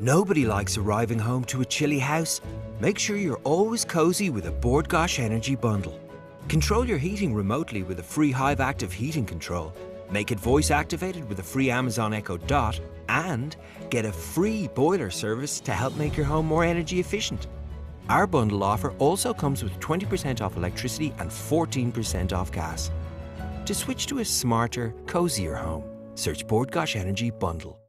Nobody likes arriving home to a chilly house. Make sure you're always cozy with a Gais Energy bundle. Control your heating remotely with a free Hive Active heating control. Make it voice activated with a free Amazon Echo Dot, and get a free boiler service to help make your home more energy efficient. Our bundle offer also comes with 20% off electricity and 14% off gas. To switch to a smarter, cozier home, search Gais Energy Bundle.